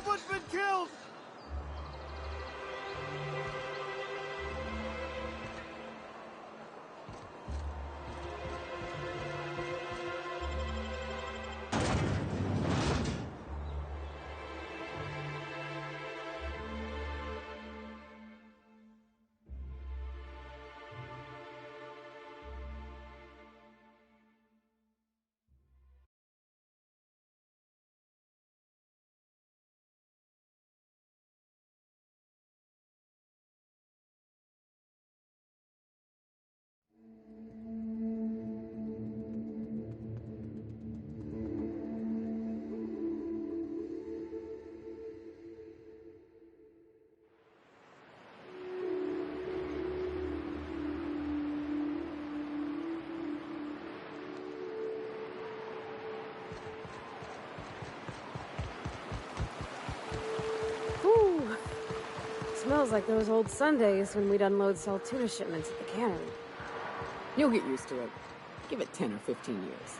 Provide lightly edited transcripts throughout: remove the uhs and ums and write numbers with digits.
Someone's been killed! Smells like those old Sundays when we'd unload salt tuna shipments at the cannery. You'll get used to it. Give it 10 or 15 years.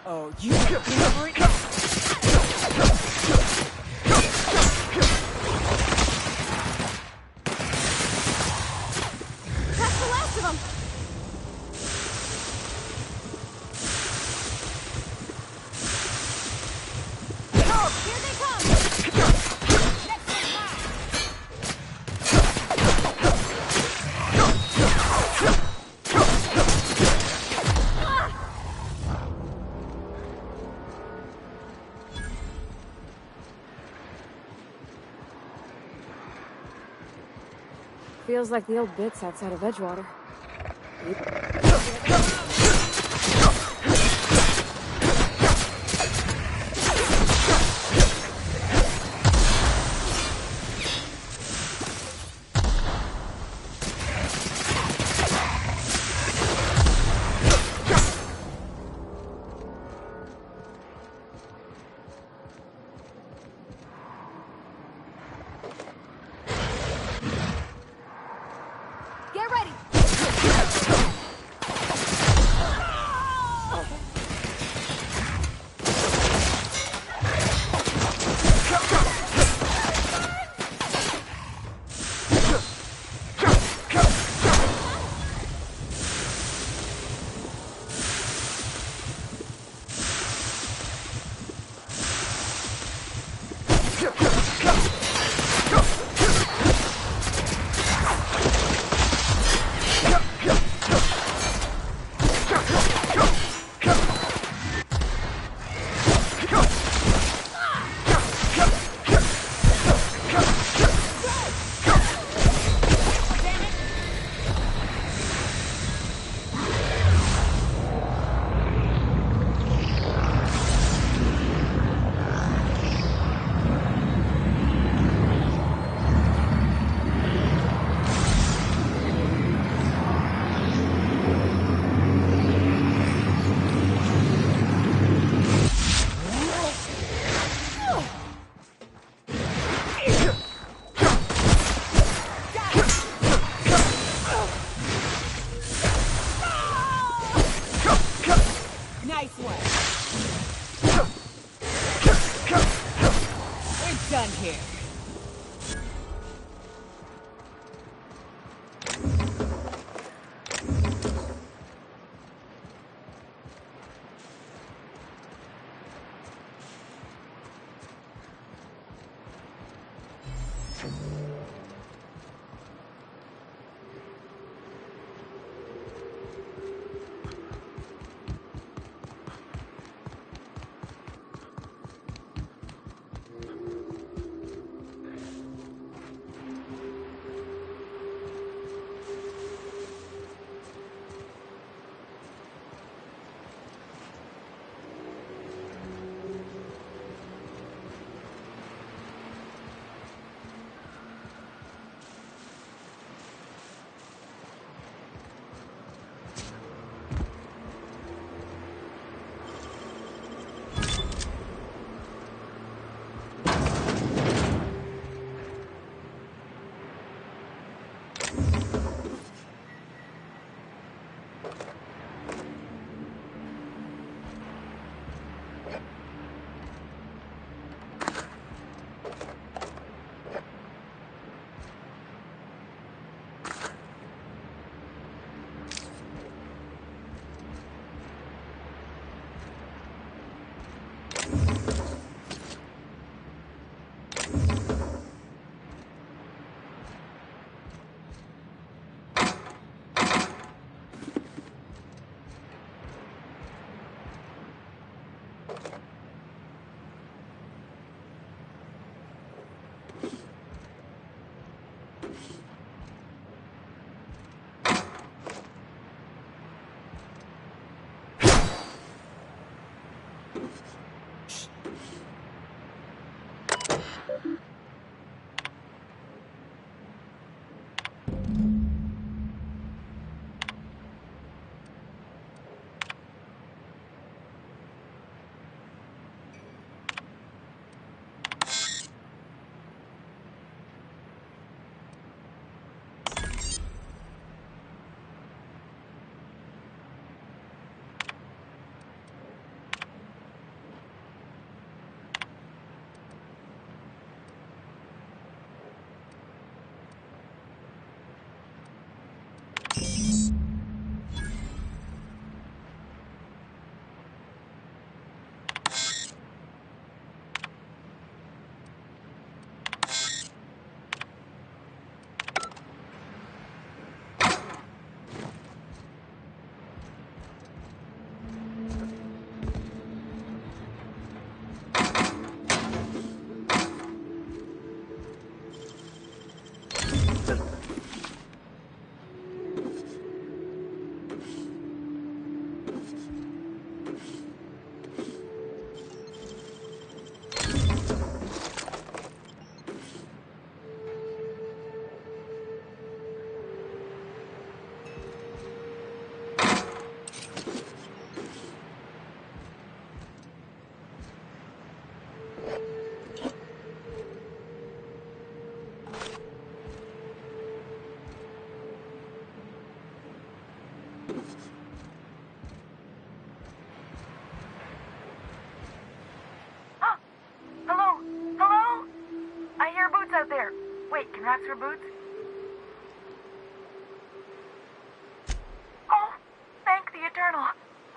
Oh, you never... Feels like the old bits outside of Edgewater. Get ready! Nice one. We're done here. Hello? Hello? I hear Boots out there. Wait, can Raps hear Boots? Oh, thank the Eternal.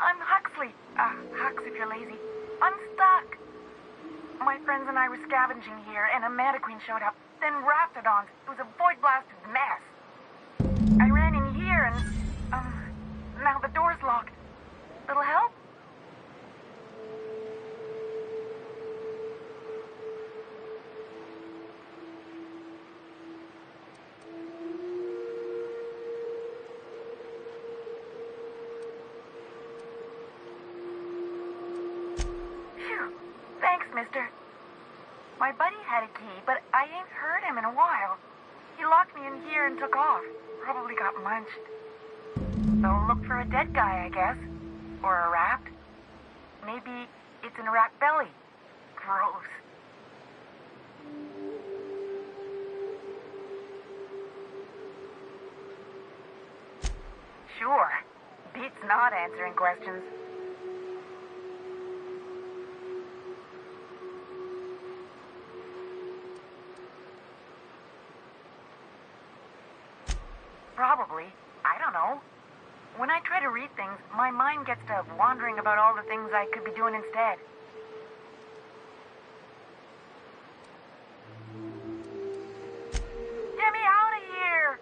I'm Huxley. Hux if you're lazy. I'm stuck. My friends and I were scavenging here, and a Mantiqueen showed up. Then Raptidons. It was a void-blasted mess. I ran in here, and, now the door's locked. Little help? Phew. Thanks, mister. My buddy had a key, but I ain't heard him in a while. He locked me in here and took off. Probably got munched. So look for a dead guy, I guess. Or a rat. Maybe it's in a rat belly. Gross. Sure. Beats not answering questions. Probably. I don't know. When I try to read things, my mind gets to wandering about all the things I could be doing instead. Get me out of here!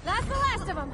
That's the last of them.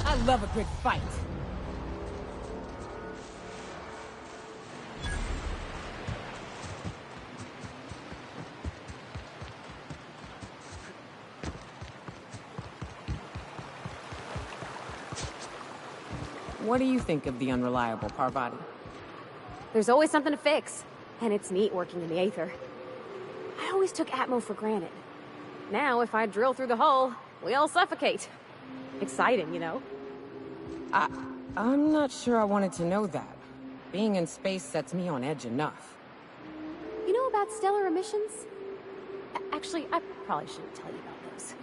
I love a good fight. What do you think of the unreliable Parvati? There's always something to fix, and it's neat working in the Aether. I always took Atmo for granted. Now, if I drill through the hole, we all suffocate. Exciting, you know? I'm not sure I wanted to know that. Being in space sets me on edge enough. You know about stellar emissions? Actually, I probably shouldn't tell you about those.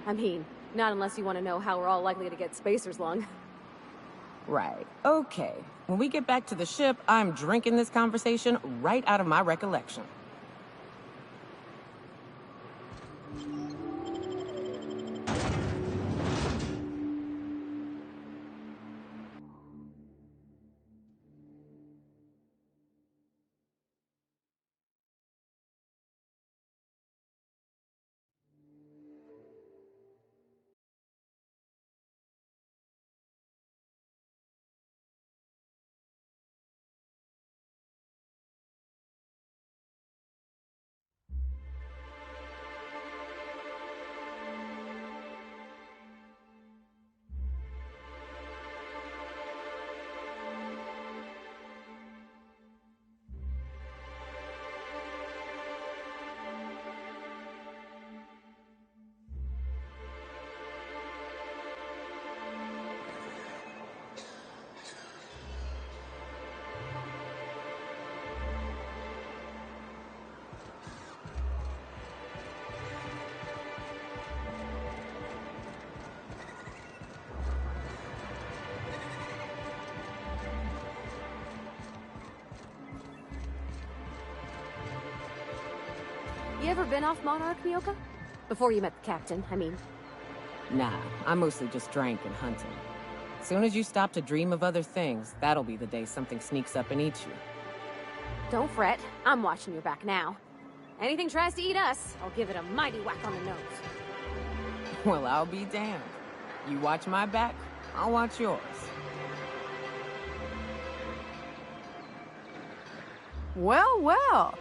I mean, not unless you want to know how we're all likely to get spacers lung. Right. Okay. When we get back to the ship, I'm drinking this conversation right out of my recollection. You ever been off Monarch, Myoka? Before you met the captain, I mean. Nah, I mostly just drank and hunted. As soon as you stop to dream of other things, that'll be the day something sneaks up and eats you. Don't fret. I'm watching your back now. Anything tries to eat us, I'll give it a mighty whack on the nose. Well, I'll be damned. You watch my back, I'll watch yours. Well, well.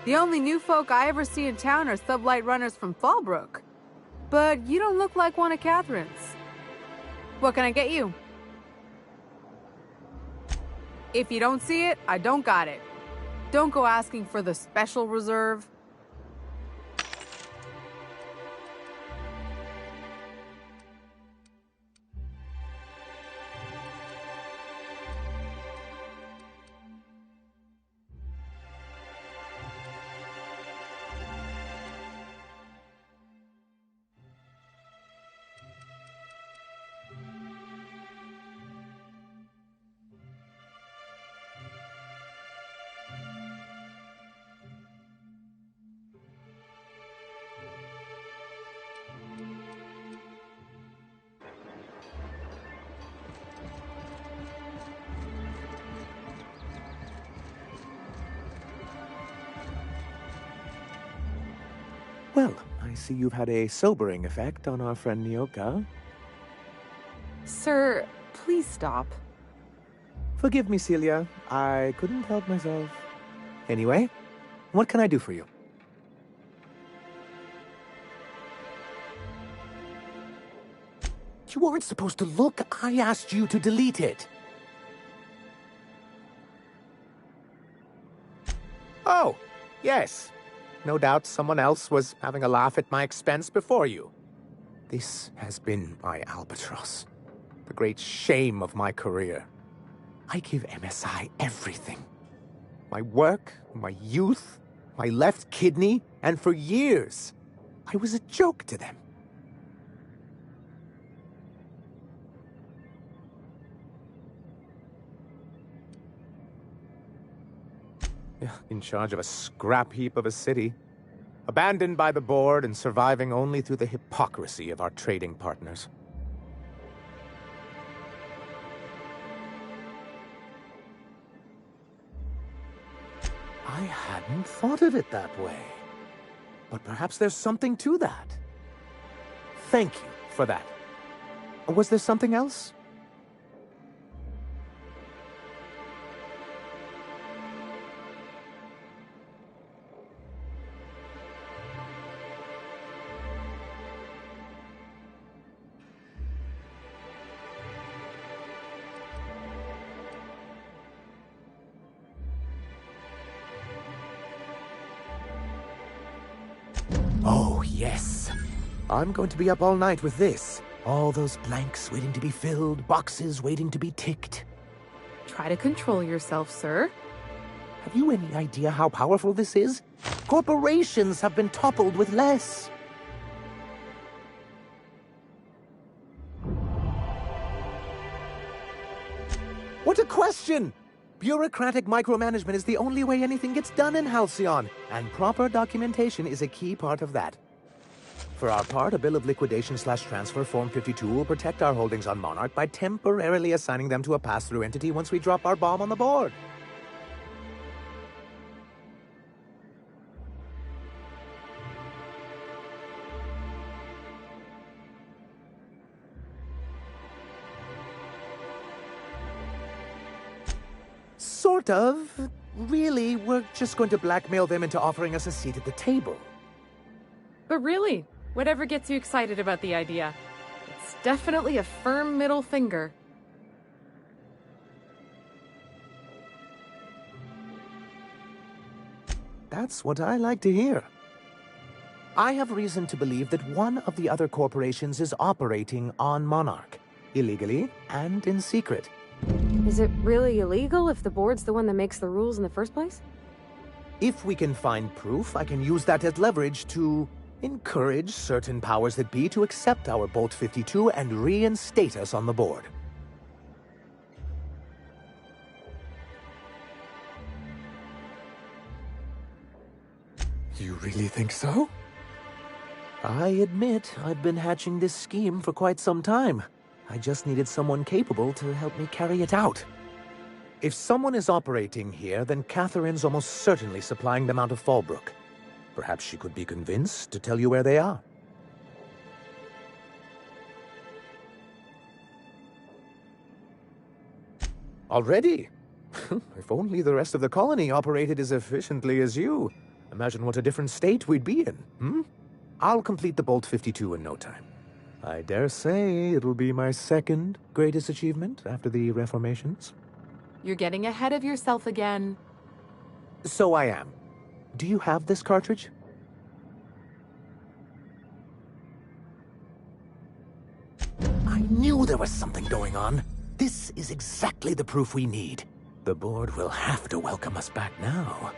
The only new folk I ever see in town are sublight runners from Fallbrook. But you don't look like one of Catherine's. What can I get you? If you don't see it, I don't got it. Don't go asking for the special reserve. Well, I see you've had a sobering effect on our friend Nyoka. Sir, please stop. Forgive me, Celia. I couldn't help myself. Anyway, what can I do for you? You weren't supposed to look. I asked you to delete it. Oh, yes. No doubt someone else was having a laugh at my expense before you. This has been my albatross. The great shame of my career. I give MSI everything. My work, my youth, my left kidney, and for years, I was a joke to them. In charge of a scrap heap of a city, abandoned by the board and surviving only through the hypocrisy of our trading partners. I hadn't thought of it that way. But perhaps there's something to that. Thank you for that. Was there something else? Oh, yes. I'm going to be up all night with this. All those blanks waiting to be filled, boxes waiting to be ticked. Try to control yourself, sir. Have you any idea how powerful this is? Corporations have been toppled with less. What a question! Bureaucratic micromanagement is the only way anything gets done in Halcyon, and proper documentation is a key part of that. For our part, a bill of liquidation/transfer Form 52 will protect our holdings on Monarch by temporarily assigning them to a pass-through entity once we drop our bomb on the board. Sort of. Really, we're just going to blackmail them into offering us a seat at the table. But really, whatever gets you excited about the idea? It's definitely a firm middle finger. That's what I like to hear. I have reason to believe that one of the other corporations is operating on Monarch, illegally and in secret. Is it really illegal if the board's the one that makes the rules in the first place? If we can find proof, I can use that as leverage to encourage certain powers that be to accept our Bolt 52 and reinstate us on the board. You really think so? I admit I've been hatching this scheme for quite some time. I just needed someone capable to help me carry it out. If someone is operating here, then Catherine's almost certainly supplying them out of Fallbrook. Perhaps she could be convinced to tell you where they are. Already? If only the rest of the colony operated as efficiently as you. Imagine what a different state we'd be in, hmm? I'll complete the Bolt 52 in no time. I dare say it'll be my second greatest achievement after the reformations. You're getting ahead of yourself again. So I am. Do you have this cartridge? I knew there was something going on. This is exactly the proof we need. The board will have to welcome us back now.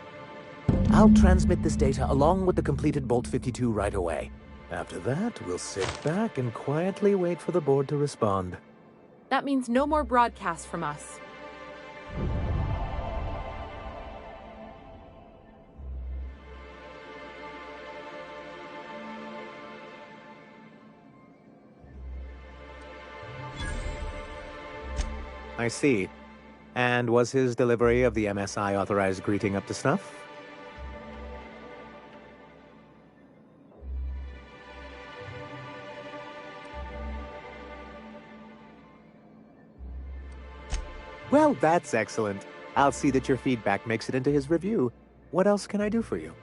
I'll transmit this data along with the completed Bolt 52 right away. After that, we'll sit back and quietly wait for the board to respond. That means no more broadcasts from us. I see. And was his delivery of the MSI authorized greeting up to snuff? Well, that's excellent. I'll see that your feedback makes it into his review. What else can I do for you?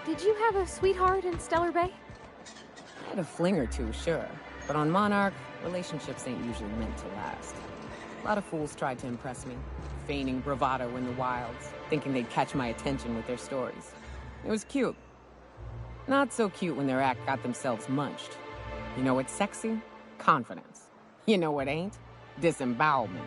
Did you have a sweetheart in Stellar Bay? I had a fling or two, sure. But on Monarch, relationships ain't usually meant to last. A lot of fools tried to impress me, feigning bravado in the wilds. thinking they'd catch my attention with their stories. It was cute. Not so cute when their act got themselves munched. You know what's sexy? Confidence. You know what ain't? Disembowelment.